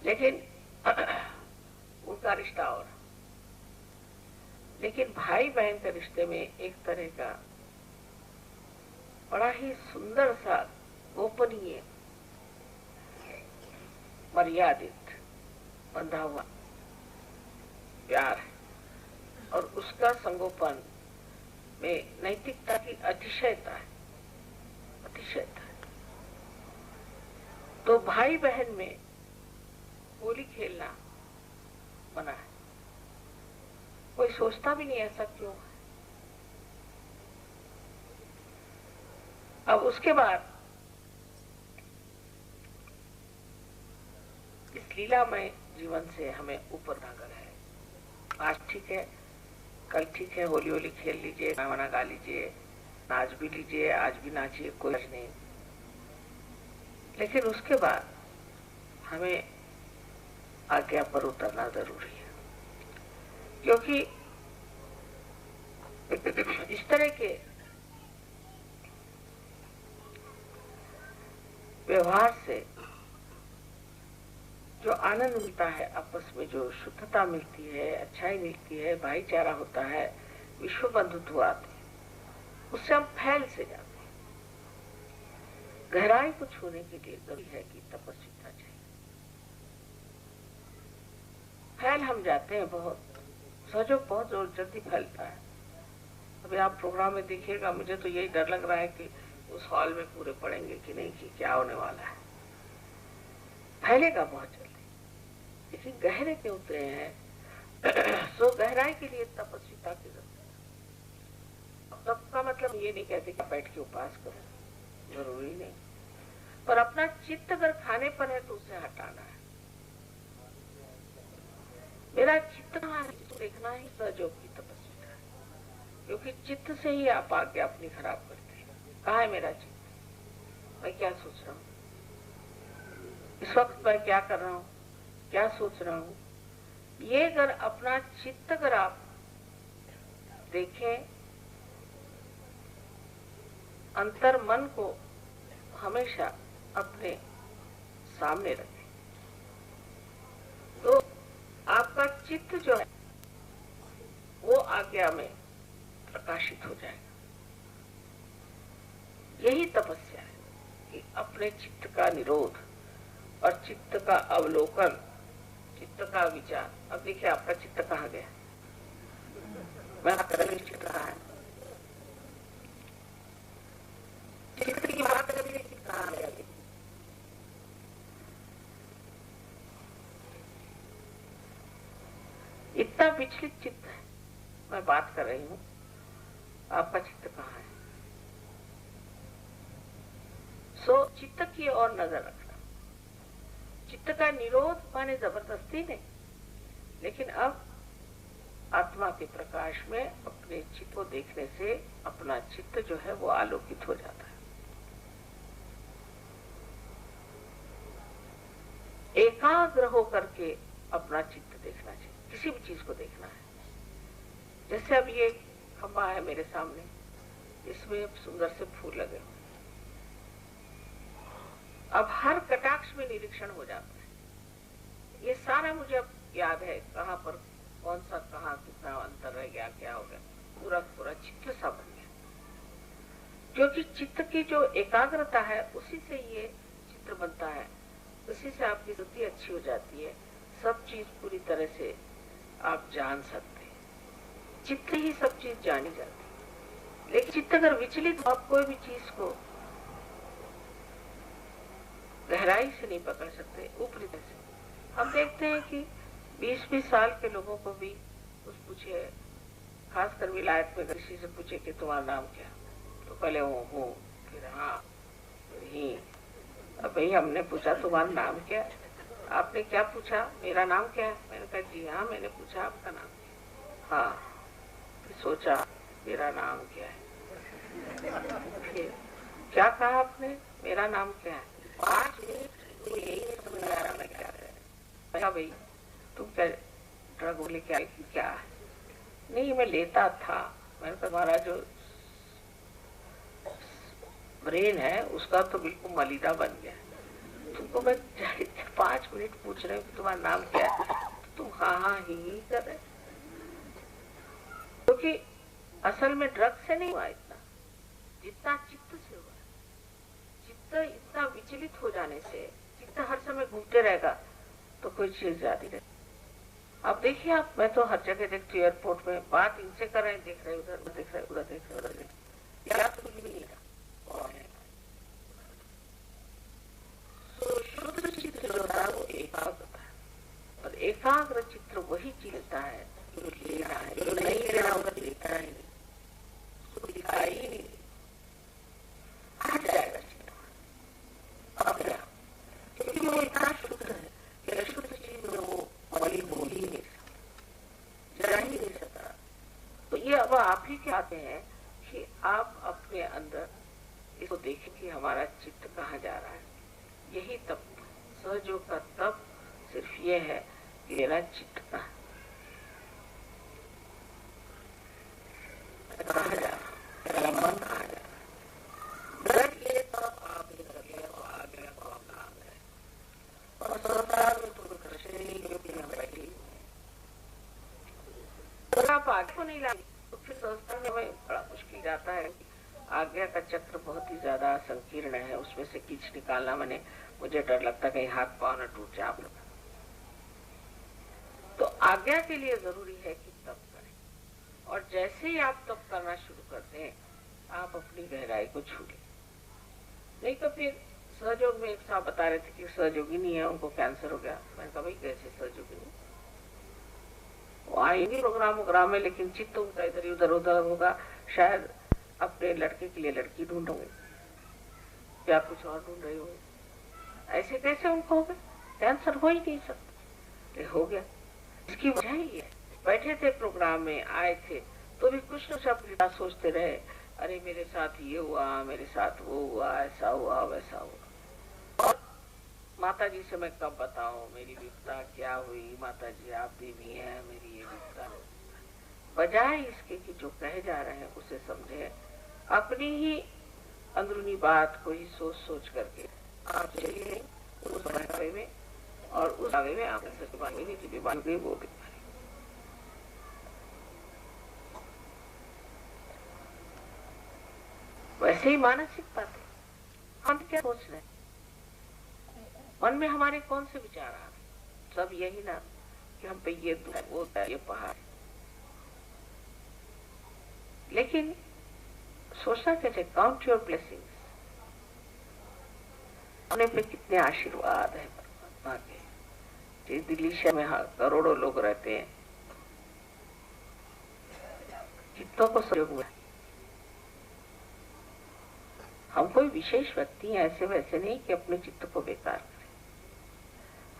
लेकिन उनका रिश्ता और। लेकिन भाई बहन के रिश्ते में एक तरह का बड़ा ही सुंदर सा गोपनीय मर्यादित बंधा हुआ प्यार है, और उसका संगोपन में नैतिकता की अतिशयता है। तो भाई बहन में होली खेलना मना है, कोई सोचता भी नहीं ऐसा क्यों है। अब उसके बाद इस लीलामय जीवन से हमें ऊपर भागना है। आज ठीक है, कल ठीक है, होली खेल लीजिए, गाना गा लीजिए, नाच भी लीजिए, आज भी नाचिए, कोई नहीं, लेकिन उसके बाद हमें आज्ञा पर उतरना जरूरी है, क्योंकि इस तरह के व्यवहार से जो आनंद मिलता है, आपस में जो शुद्धता मिलती है, अच्छाई मिलती है, भाईचारा होता है, विश्व बंधुत्व आते हैं, उससे हम फैल से जाते हैं। गहराई को छूने के लिए जरूरी है कि तपस्विता चाहिए। फैल हम जाते हैं बहुत, सहयोग बहुत जल्दी फैलता है। अभी आप प्रोग्राम में देखिएगा, मुझे तो यही डर लग रहा है कि उस हॉल में पूरे पड़ेंगे कि नहीं, कि क्या होने वाला है। फैलेगा बहुत जल्दी, लेकिन गहरे के उतरे हैं सो गहराई के लिए तपस्विता की जरूरत है। तप का मतलब ये नहीं कहते कि बैठ के उपास करो, जरूरी नहीं, पर अपना चित्त अगर खाने पर है तो उसे हटाना है। मेरा चित्त कहाँ है, तो देखना ही सहयोग की तपस्विता है, क्योंकि चित्त से ही आप आगे अपनी खराब करते हैं। कहाँ है मेरा चित्त, मैं क्या सोच रहा हूँ, इस वक्त मैं क्या कर रहा हूँ, क्या सोच रहा हूँ। ये अगर अपना चित्त अगर आप देखें, अंतर मन को हमेशा अपने सामने रखें, तो आपका चित्त जो है वो आज्ञा में प्रकाशित हो जाएगा। यही तपस्या है कि अपने चित्त का निरोध और चित्त का अवलोकन, चित्त का विचार। अब देखिए आपका चित्त कहाँ गया, मैं चित्त कहाँ है, चित्त की बात कर रही है, चित्त कहाँ गया। इतना विचलित चित्त है, मैं बात कर रही हूँ, आपका चित्त कहाँ है। सो चित्त की ओर नजर रखना। चित्त का निरोध माने जबरदस्ती नहीं, लेकिन अब आत्मा के प्रकाश में अपने चित्त को देखने से अपना चित्त जो है वो आलोकित हो जाता है। एकाग्र होकर के अपना चित्त देखना चाहिए, किसी भी चीज को देखना है। जैसे अब ये खंबा है मेरे सामने, इसमें सुंदर से फूल लगे हुए, अब हर कटाक्ष में निरीक्षण हो जाता है। ये सारा मुझे अब याद है, कहाँ पर कौन सा, कहाँ कितना अंतर रह गया, क्या हो गया, पूरा पूरा चित्र सा बन गया। क्योंकि चित्त की जो एकाग्रता है उसी से ये चित्र बनता है, उसी से आपकी बुद्धि अच्छी हो जाती है, सब चीज पूरी तरह से आप जान सकते हैं। चित्त ही सब चीज जानी जाती है, लेकिन चित्त अगर विचलित हो, आप कोई भी चीज को गहराई से नहीं पकड़ सकते, ऊपरी तरह से। हम देखते हैं कि 20-20 साल के लोगों को भी कुछ पूछे, खासकर विलायत में किसी से पूछे कि तुम्हारा नाम क्या, तो पहले वो हूँ, फिर हाँ, फिर ही। अब भाई हमने पूछा तुम्हारा नाम क्या है, आपने क्या पूछा, मेरा नाम क्या है, मैंने कहा जी हाँ, मैंने पूछा आपका नाम क्या, हाँ, फिर सोचा मेरा नाम क्या है, फिर क्या कहा आपने, मेरा नाम क्या है। 5 मिनट तो यही नहीं समझ आ रहा मैं क्या कर रहा। भाई तुम क्या ड्रग लेके आई थी क्या, नहीं मैं लेता था। मैंने कहा तुम्हारा जो ब्रेन है उसका तो बिल्कुल मलिदा बन गया, तुमको मैं 5 मिनट पूछ रहे हूँ कि तुम्हारा नाम क्या है, तो तुम हाँ हाँ ही कर रहे। क्योंकि असल में ड्रग से नहीं हुआ इतना, जितना चित्त से हुआ। चित्त इतना विचलित हो जाने से, चित्त हर समय घूमते रहेगा तो कोई चीज जाती रहे। अब देखिए आप, मैं तो हर जगह देखती हूँ, एयरपोर्ट में बात इनसे कर रहे हैं, देख रहे उधर, देख रहे उधर, देख रहे उधर, देख रहे, तो कुछ भी नहीं था। शुद्ध चित्र जो होता है वो एकाग्र है, और एकाग्र चित्र वही चीजता है जो लेना है, जो नहीं लेना होगा लेता ही नहीं, उसको दिखाई ही नहीं, हट जाएगा चित्र अपने आप, क्योंकि वो इतना शुद्ध है कि अशुद्ध चीज में वो मलिन हो ही नहीं सकता, जा ही नहीं सकता। तो ये अब आप ही के आते हैं कि आप अपने अंदर इसको देखें कि हमारा चित्त कहाँ जा रहा है। यही तप, सहयोग का तप सिर्फ ये है कि मेरा चित्त कहाँ जा, मेरा मन कहाँ जा। अगर ये तप आपने कर लिया तो आगे तो आप आ गए। और संसार में तो कृष्ण नहीं, क्योंकि हम बैठी तो आप आगे को नहीं लाए तो फिर संसार में हमें बड़ा मुश्किल जाता है। आज्ञा का चक्र बहुत ही ज्यादा संकीर्ण है, उसमें से कीच निकालना मैंने मुझे डर लगता कहीं हाथ पांव न टूट जाए आप लोग। तो आज्ञा के लिए जरूरी है कि तप करें, और जैसे ही आप तप करना शुरू करते हैं आप अपनी गहराई को छू लें। नहीं तो फिर सहयोग में एक साहब बता रहे थे कि सहयोगी नहीं है, उनको कैंसर हो गया। मैंने कहा भाई कैसे सहयोगी नहीं, वो आएंगे प्रोग्राम में, लेकिन चित्त उनका इधर उधर उधर होगा, शायद अपने लड़के के लिए लड़की ढूंढोगे या कुछ और ढूंढ रही होगी। ऐसे कैसे उनको हो गया, कैंसर हो ही नहीं सकता, हो गया। इसकी वजह ही है, बैठे थे प्रोग्राम में, आए थे तो भी कुछ न कुछ सोचते रहे, अरे मेरे साथ ये हुआ, मेरे साथ वो हुआ, ऐसा हुआ वैसा हुआ। और माता जी से मैं कब बताऊं मेरी विपदा क्या हुई, माता जी आप भी हैं, मेरी ये विपदा। बजाय इसके कि जो कहे जा रहे हैं उसे समझे, अपनी ही अंदरूनी बात को ही सोच सोच करके आप चलिए उस बहकावे में, और उस आगे में आप ऐसे बीमारी की बीमारी गई वो बीमारी। वैसे ही मानसिक बातें, हम क्या सोच रहे हैं, मन में हमारे कौन से विचार आ रहे, सब यही ना कि हम पे ये वो ये पहाड़। लेकिन सोचना कैसे, काउंट योर ब्लेसिंग्स, अपने पे कितने आशीर्वाद है परमात्मा के। दिल्ली शहर में करोड़ों लोग रहते हैं, कितनों को सहयोग हुआ। हम कोई विशेष व्यक्ति हैं, ऐसे वैसे नहीं कि अपने चित्त को बेकार करें।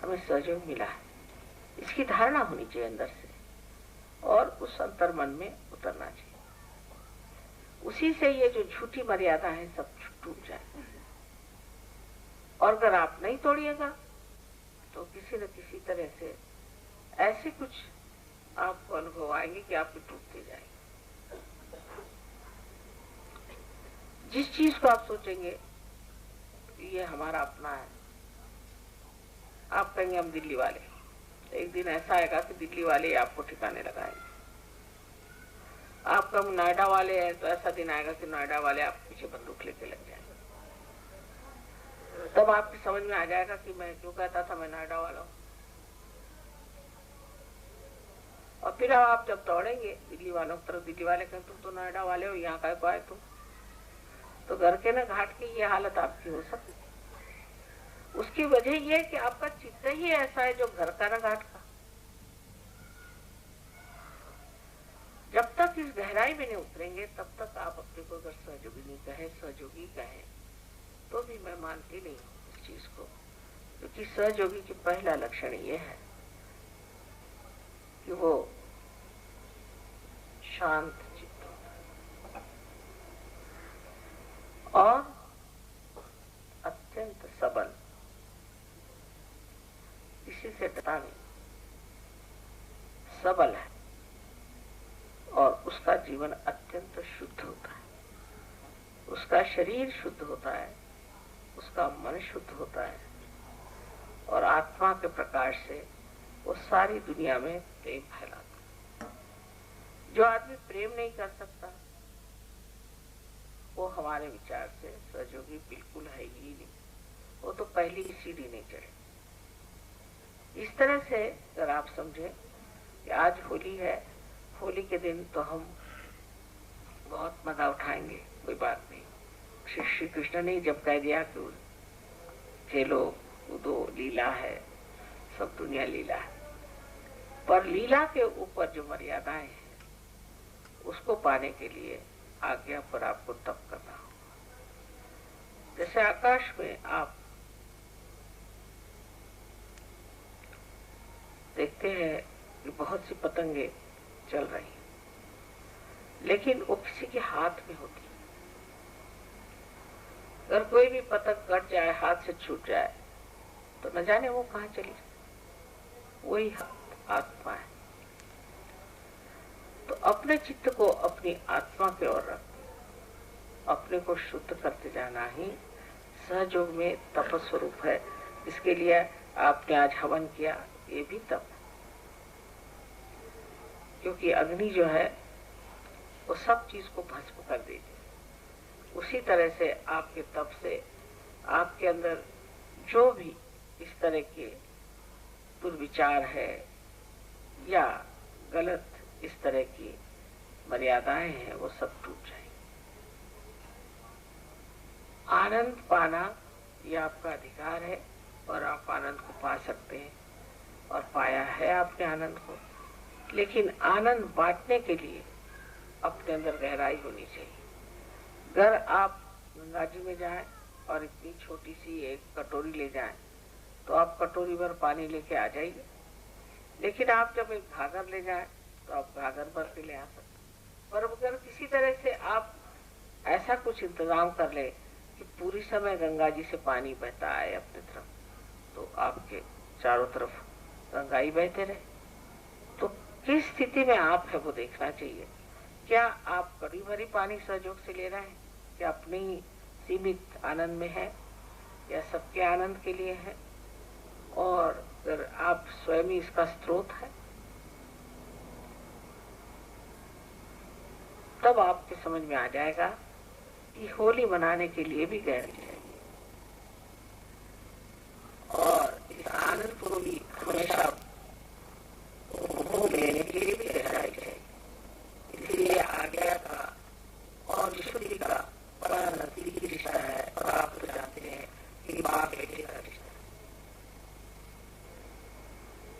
हमें सहयोग मिला है, इसकी धारणा होनी चाहिए अंदर से, और उस अंतर मन में उतरना चाहिए। उसी से ये जो झूठी मर्यादा है सब टूट जाए। और अगर आप नहीं तोड़िएगा तो किसी न किसी तरह से ऐसे कुछ आपको अनुभव आएंगे कि आप भी टूटते जाएंगे। जिस चीज को आप सोचेंगे ये हमारा अपना है, आप कहेंगे हम दिल्ली वाले, एक दिन ऐसा आएगा कि दिल्ली वाले आपको ठिकाने लगाएंगे। आप कम नोएडा वाले हैं तो ऐसा दिन आएगा कि नोएडा वाले आप पीछे बंदूक लेके लग जाएंगे। तब आपकी समझ में आ जाएगा कि मैं क्यों कहता था मैं नोएडा वाला हूं। और फिर आप जब दौड़ेंगे दिल्ली वालों की तरफ, दिल्ली वाले कहें तुम तो नोएडा वाले हो, यहाँ का आए तुम, तो घर के ना घाट की ये हालत आपकी हो सकती। उसकी वजह ये है कि आपका चित्त ही ऐसा है जो घर का ना घाट का। जब तक इस गहराई में नहीं उतरेंगे तब तक आप अपने को अगर सहयोगी नहीं कहे, सहयोगी कहे, तो भी मैं मानती नहीं हूँ इस चीज को। क्योंकि सहयोगी की पहला लक्षण ये है कि वो शांत चित्त होता और अत्यंत सबल, किसी से डरता नहीं, सबल है, और उसका जीवन अत्यंत शुद्ध होता है, उसका शरीर शुद्ध होता है, उसका मन शुद्ध होता है, और आत्मा के प्रकाश से वो सारी दुनिया में प्रेम फैलाता है। जो आदमी प्रेम नहीं कर सकता वो हमारे विचार से सहयोगी बिल्कुल है ही नहीं, वो तो पहली ही सीढ़ी नहीं चढ़े। इस तरह से अगर आप समझे कि आज होली है, होली के दिन तो हम बहुत मजा उठाएंगे, कोई बात नहीं। श्री कृष्ण ने जब कह दिया कि खेलो कूदो, लीला है, सब दुनिया लीला है, पर लीला के ऊपर जो मर्यादाएं हैं उसको पाने के लिए आज्ञा पर आपको तप करना होगा। जैसे आकाश में आप देखते हैं कि बहुत सी पतंगे चल रही हैं, लेकिन वो किसी के हाथ में होती है। अगर कोई भी पतंग कट जाए, हाथ से छूट जाए, तो न जाने वो कहाँ चली जाए। वही आत्मा है। तो अपने चित्त को अपनी आत्मा की ओर रख, अपने को शुद्ध करते जाना ही सहयोग में तप स्वरूप है। इसके लिए आपने आज हवन किया, ये भी तप, क्योंकि अग्नि जो है वो सब चीज को भस्म कर देती। उसी तरह से आपके तप से आपके अंदर जो भी इस तरह के दुर्विचार है या गलत इस तरह की मर्यादाएं हैं वो सब टूट जाएंगी। आनंद पाना ये आपका अधिकार है और आप आनंद को पा सकते हैं और पाया है आपने आनंद को। लेकिन आनंद बांटने के लिए अपने अंदर गहराई होनी चाहिए। अगर आप गंगा जी में जाएं और इतनी छोटी सी एक कटोरी ले जाएं तो आप कटोरी भर पानी लेके आ जाइए, लेकिन आप जब एक घाघर ले जाएं तो आप घाघर भर के ले आ सकते। पर अगर किसी तरह से आप ऐसा कुछ इंतजाम कर ले कि पूरी समय गंगा जी से पानी बहता आए अपने तरफ, तो आपके चारों तरफ गंगा ही बहते रहे। तो किस स्थिति में आप है वो देखना चाहिए। क्या आप कड़ी भरी पानी सहयोग से ले रहे हैं, क्या अपने ही सीमित आनंद में है या सबके आनंद के लिए है, और अगर आप स्वयं ही इसका स्रोत है, तब आपके समझ में आ जाएगा कि होली मनाने के लिए भी गहराई चाहिए और इस आनंद को भी हमेशा भोग लेने के लिए भी गहराई चाहिए। इसलिए आज्ञा का और विशुद्धि का बड़ा नजदीकी रिश्ता है और आप तो जानते हैं कि बाप बेटे का रिश्ता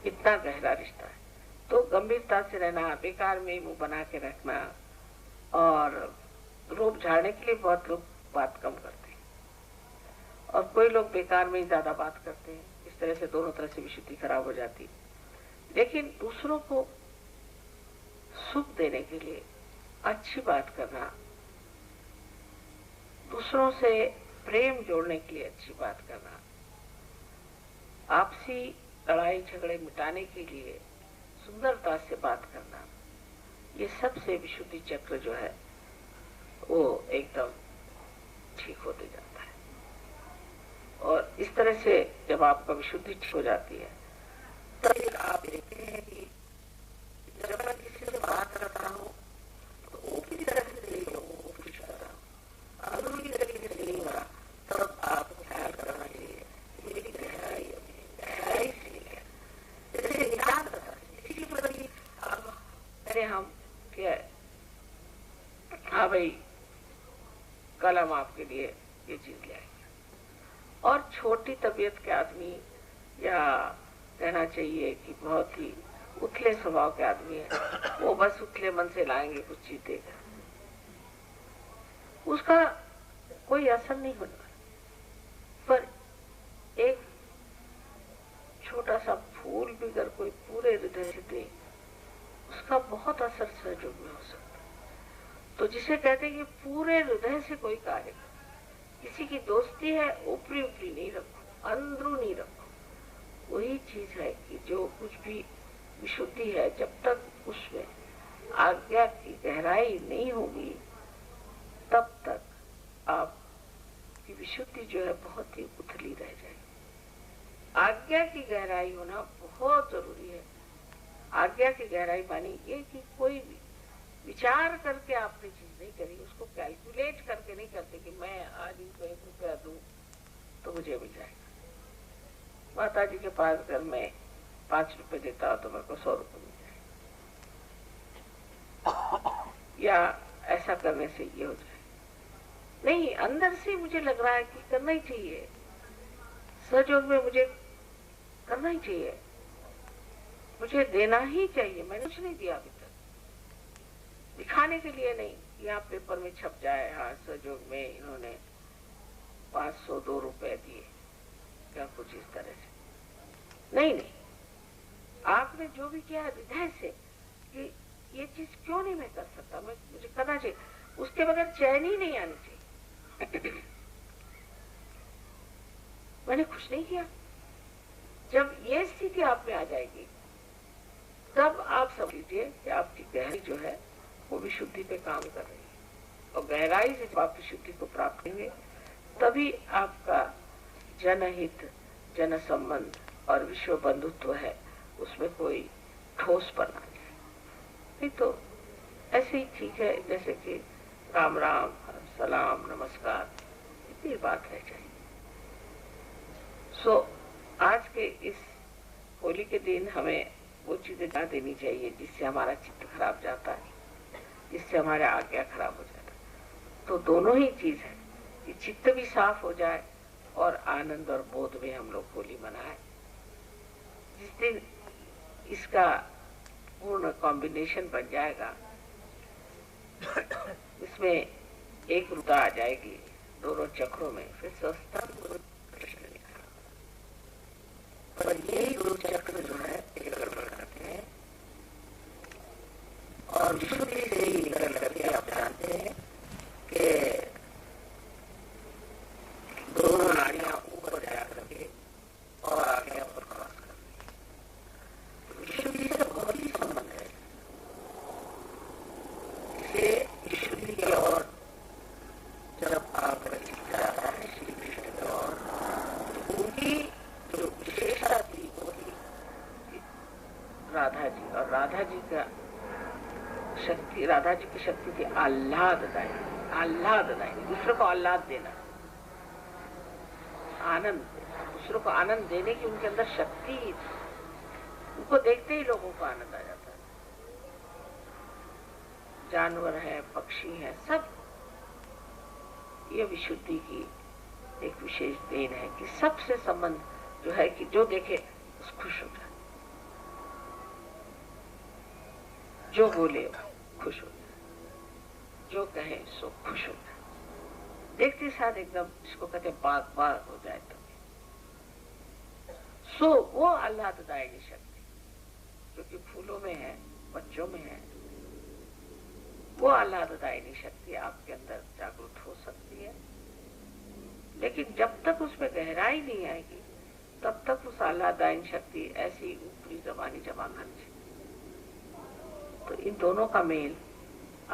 इतना गहरा रिश्ता है। तो गंभीरता से रहना, बेकार में मुंह बना के रखना और रूप झाड़ने के लिए बहुत लोग बात कम करते हैं और कोई लोग बेकार में ही ज्यादा बात करते हैं। इस तरह से दोनों तरह से विशुद्धि खराब हो जाती है। लेकिन दूसरों को सुख देने के लिए अच्छी बात करना, दूसरों से प्रेम जोड़ने के लिए अच्छी बात करना, आपसी लड़ाई झगड़े मिटाने के लिए सुंदरता से बात करना, ये सबसे विशुद्धि चक्र जो है वो एकदम ठीक होते जाता है। और इस तरह से जब आपका विशुद्धि ठीक हो जाती है तब आप देखते हैं कि जब मैं किसी से बात करता हूँ तो ऊपरी तरह से नहीं हो, ऊपरी कर रहा हूँ, अंदरूनी तरीके से नहीं हो रहा, तब आपको ख्याल करना चाहिए मेरी गहराई गहराई से है। जैसे निकाल करता है किसी के प्रति, अब अरे हम क्या, हाँ भाई कल हम आपके लिए ये चीज ले आएंगे। और छोटी तबीयत के आदमी या कहना चाहिए कि बहुत ही उथले स्वभाव के आदमी है, वो बस उथले मन से लाएंगे कुछ चीज देगा, उसका कोई असर नहीं होने वाला। पर एक छोटा सा फूल भी अगर कोई पूरे हृदय से दे उसका बहुत असर सहयोग में हो सकता है। तो जिसे कहते हैं कि पूरे हृदय से कोई कार्य, किसी की दोस्ती है ऊपरी ऊपरी नहीं रखो, अंदरूनी रखो। वही चीज है कि जो कुछ भी विशुद्धि है, जब तक उसमें आज्ञा की गहराई नहीं होगी तब तक आपकी विशुद्धि जो है बहुत ही उथली रह जाएगी। आज्ञा की गहराई होना बहुत जरूरी है। आज्ञा की गहराई मानी ये कि कोई भी विचार करके आपने चीज नहीं करी, उसको कैलकुलेट करके नहीं करते कि मैं आज इनको 1 रुपया दूं तो मुझे मिल जाएगा। माता जी के पास अगर मैं 5 रुपए देता तो मेरे को 100 रुपए मिल जाएगा, या ऐसा करने से ये हो जाए। नहीं, अंदर से मुझे लग रहा है कि करना ही चाहिए, सहयोग में मुझे करना ही चाहिए, मुझे देना ही चाहिए। मैंने कुछ नहीं दिया अभी तक, दिखाने के लिए नहीं, यहाँ पेपर में छप जाए हाँ सहयोग में इन्होंने 502 रुपए दिए, क्या कुछ इस तरह से नहीं। नहीं, आपने जो भी किया हृदय से कि ये चीज क्यों नहीं मैं कर सकता, मुझे करना चाहिए, उसके बगैर चैन ही नहीं आनी चाहिए। मैंने कुछ नहीं किया, जब ये स्थिति आप में आ जाएगी तब आप समझ लीजिए कि आपकी गहराई जो है वो विशुद्धि पे काम कर रही है, और गहराई से जब आप विशुद्धि को प्राप्त करेंगे तभी आपका जनहित, जन संबंध और विश्व बंधुत्व है, उसमें कोई ठोस पर ना जाए। नहीं तो ऐसे ही ठीक है जैसे कि राम राम, सलाम, नमस्कार, इतनी बात रह जाएगी। आज के इस होली के दिन हमें वो चीजें ना देनी चाहिए जिससे हमारा चित्त खराब जाता है, जिससे हमारा आज्ञा खराब हो जाता है। तो दोनों ही चीज है कि चित्त भी साफ हो जाए और आनंद और बोध में हम लोग होली मनाए। जिस दिन इसका पूर्ण कॉम्बिनेशन बन जाएगा, इसमें एक रुता आ जाएगी दोनों चक्रों में, फिर सस्ता प्रश्न नहीं आएगा। पर यही दो चक्र जो है ये गड़बड़ करते हैं, और विशुद्धि से ही निकल करके आप जानते हैं कि दोनों नाड़ियां ऊपर जा करके और आगे ऊपर क्रॉस कर रही है। विशुद्धि से बहुत ही संबंध है। इसे विशुद्धि की ओर जब आप जाता है श्री कृष्ण की ओर, तो उनकी जो विशेषता थी वो थी राधा जी, और राधा जी का शक्ति, राधा जी की शक्ति थी आह्लाददायी, आह्लाददायी, दूसरों को आह्लाद देना, आनंद, दूसरों को आनंद देने की उनके अंदर शक्ति ही थी। उनको देखते ही लोगों को आनंद आ जाता है। जानवर है, पक्षी है, सब ये विशुद्धि की एक विशेष देन है कि सबसे संबंध जो है कि जो देखे उस खुश हो जाए, जो बोले खुश हो जाए, जो कहे सो खुश हो जाए, देखते साथ एकदम इसको कहते बाग बाग हो जाए। तो सो वो आह्लाददायी शक्ति जो कि फूलों में है, बच्चों में है, वो आह्लाददायी शक्ति आपके अंदर जागृत हो सकती है। लेकिन जब तक उसमें गहराई नहीं आएगी तब तक उस आह्लाददायी शक्ति ऐसी ऊपरी जबानी जमा खर्च। तो इन दोनों का मेल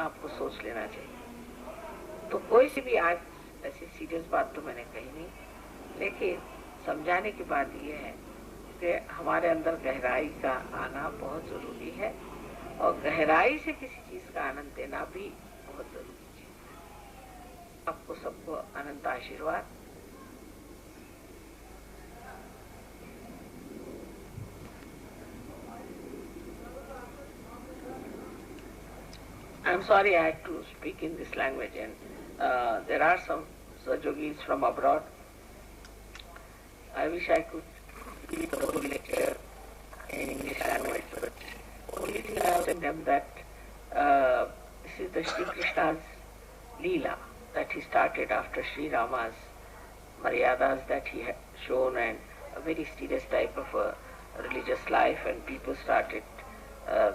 आपको सोच लेना चाहिए। तो कोई सी भी आज ऐसी सीरियस बात तो मैंने कही नहीं, लेकिन समझाने की बात यह है कि हमारे अंदर गहराई का आना बहुत जरूरी है, और गहराई से किसी चीज का आनंद देना भी बहुत जरूरी है। आपको सबको अनंत आशीर्वाद। I'm sorry I had to speak in this language, and there are some Yogis from abroad. I wish I could give the whole lecture in English language, but only thing I have told them that this is the Sri Krishna's Leela that he started after Sri Rama's Maryadas that he had shown, and a very serious type of a religious life, and people started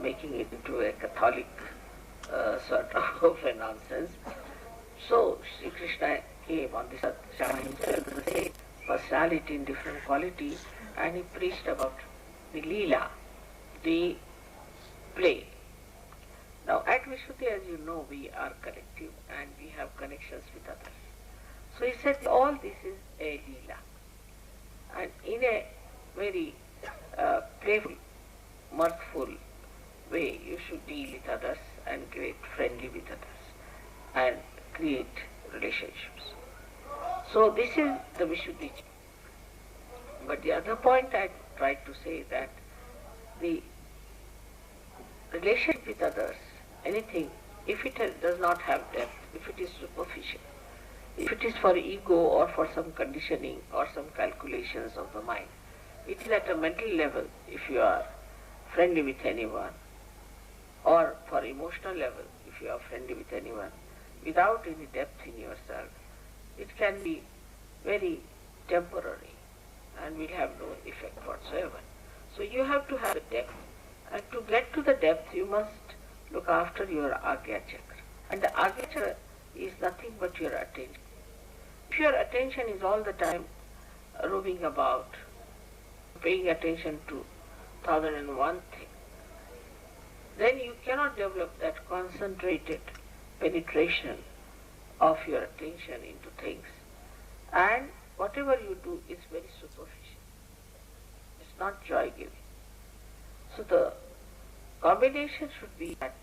making it into a Catholic sort of a nonsense. So Sri Krishna came on this earth, Shama himself was the same personality in different quality, and he preached about the Leela, the play. Now at Vishuddhi, as you know, we are collective and we have connections with others. So he said all this is a Leela, and in a very playful, mirthful way you should deal with others and get friendly with others and create relationships. So this is the Vishuddhi. But the other point I tried to say that the relationship with others, anything, if it does not have depth, if it is superficial, if it is for ego or for some conditioning or some calculations of the mind, it is at a mental level if you are friendly with anyone, or for emotional level if you are friendly with anyone, without any depth in yourself, it can be very temporary and will have no effect whatsoever. So you have to have the depth, and to get to the depth you must look after your Agya Chakra. And the Agya Chakra is nothing but your attention. If your attention is all the time roaming about, paying attention to 1001 thing, then you cannot develop that concentrated penetration of your attention into things. And whatever you do is very superficial. It's not joy-giving. So the combination should be that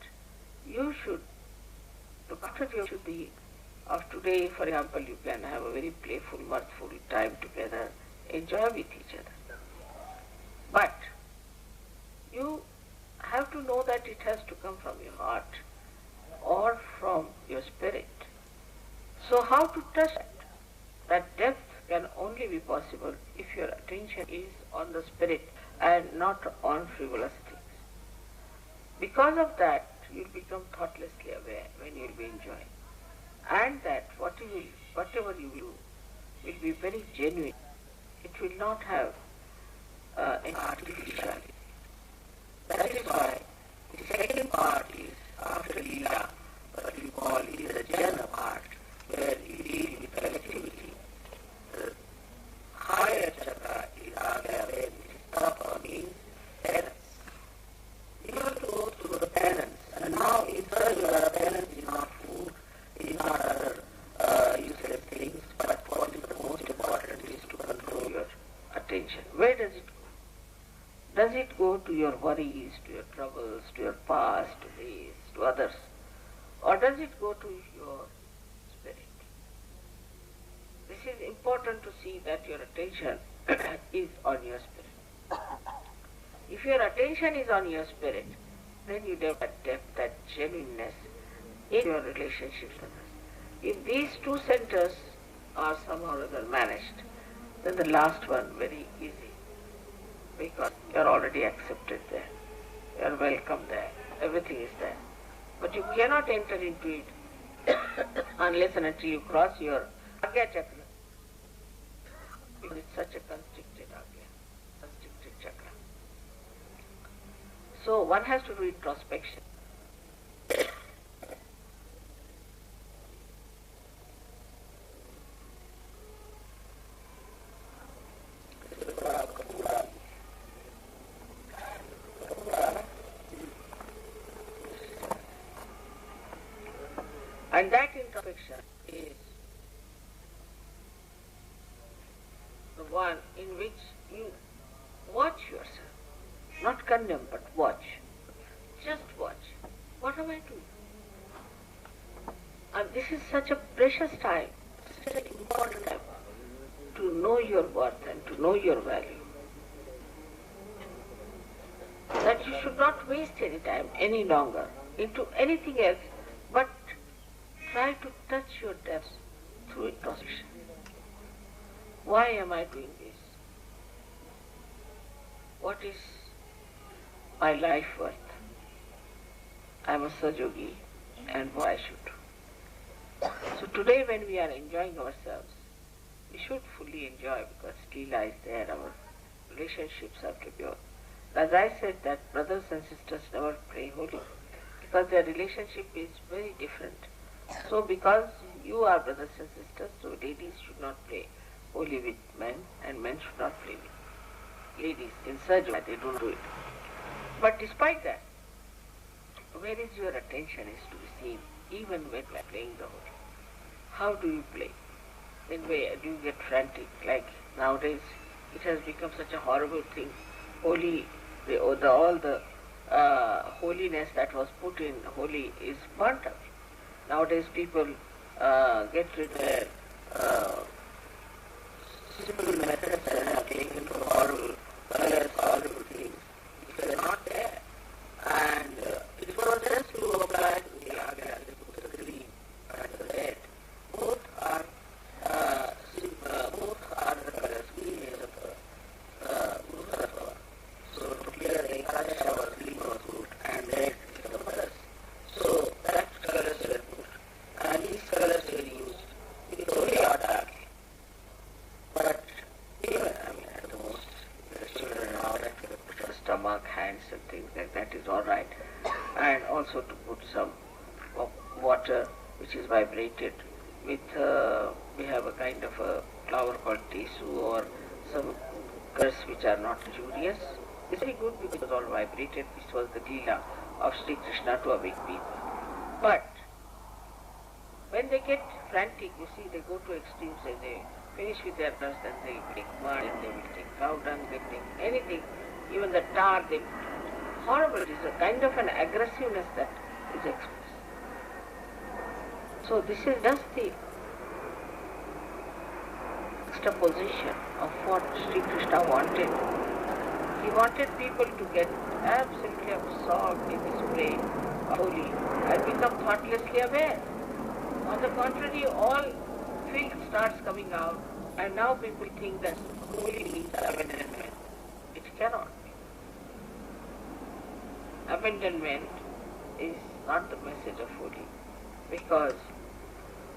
you should, the partner should be of today, for example, you can have a very playful, mirthful time together, enjoy with each other. But you have to know that it has to come from your heart or from your spirit. So how to touch that? That depth can only be possible if your attention is on the spirit and not on frivolous things. Because of that, you'll become thoughtlessly aware when you'll be enjoying. And that whatever you do will be very genuine. It will not have any artificiality. That is why the second part is after Leela, what you call is the jhana part, where you deal with collectivity. The higher chakra is Agya, where it is tapa, means penance. You have to go through the penance, and now in third your penance is not food, is not other useless things, but what is the most important is to control your attention. Where does it go? Does it go to your worries, to your troubles, to your past, to this, to others? Or does it go to your spirit? This is important to see that your attention is on your spirit. If your attention is on your spirit, then you develop that depth, that genuineness in your relationships with others. If these two centers are somehow or other managed, then the last one very easy, because you are already accepted there, you are welcome there, everything is there. But you cannot enter into it unless and until you cross your Agya chakra, because it's such a constricted Agya, constricted chakra. So one has to do introspection. And that introspection is the one in which you watch yourself, not condemn, but watch. Just watch. What am I doing? And this is such a precious time, such an important time to know your worth and to know your value. That you should not waste any time any longer into anything else, but try to touch your depths through introspection. Why am I doing this? What is my life worth? I am a Sajogi, and what I should do. So today when we are enjoying ourselves, we should fully enjoy, because Leela is there, our relationships are pure. As I said, that brothers and sisters never play holy, because their relationship is very different. So because you are brothers and sisters, so ladies should not play holy with men, and men should not play with ladies. In Sajva, they don't do it. But despite that, where is your attention is to be seen, even when we are playing the holy. How do you play? Then where do you get frantic? Like nowadays, it has become such a horrible thing. Holy, all the holiness that was put in holy is burnt out. Nowadays people get rid of their simple methods and have taken to horrible colors, horrible things. If they are not there, and it was just to apply to the Agya, they put the green and the red. Both are the colors, green is of Guru. So to clear the Ekadasha was green was good, and red is the colors. So that colors were put. And these colors were used with only or dark. But even, at the most, the children now that we put our stomach, hands and things like that is alright. And also to put some water which is vibrated with, we have a kind of a flower called tisu or some curse which are not injurious. It's very good because it was all vibrated, which was the Leela of Sri Krishna to awake people. But when they get frantic, you see, they go to extremes and they finish with their dust and they take mud and they will take cow dung, they take anything, even the tar they put. Horrible, it is a kind of an aggressiveness that is expressed. So this is just the juxtaposition of what Sri Krishna wanted. He wanted people to get absolutely absorbed in this play of holy and become thoughtlessly aware. On the contrary, all filth starts coming out, and now people think that holy means abandonment. It cannot be. Abandonment is not the message of holy, because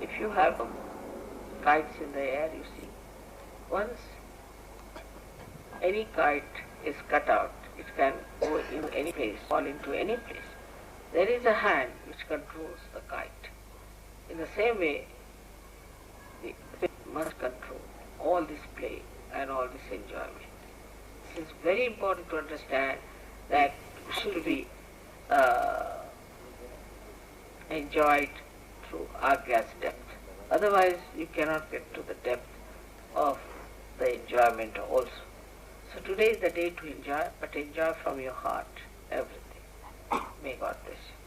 if you have kites in the air, you see, once any kite is cut out, it can go in any place, fall into any place. There is a hand which controls the kite. In the same way, the must control all this play and all this enjoyment. It is very important to understand that it should be enjoyed through Agya's depth. Otherwise, you cannot get to the depth of the enjoyment also. So today is the day to enjoy, but enjoy from your heart everything. May God bless you.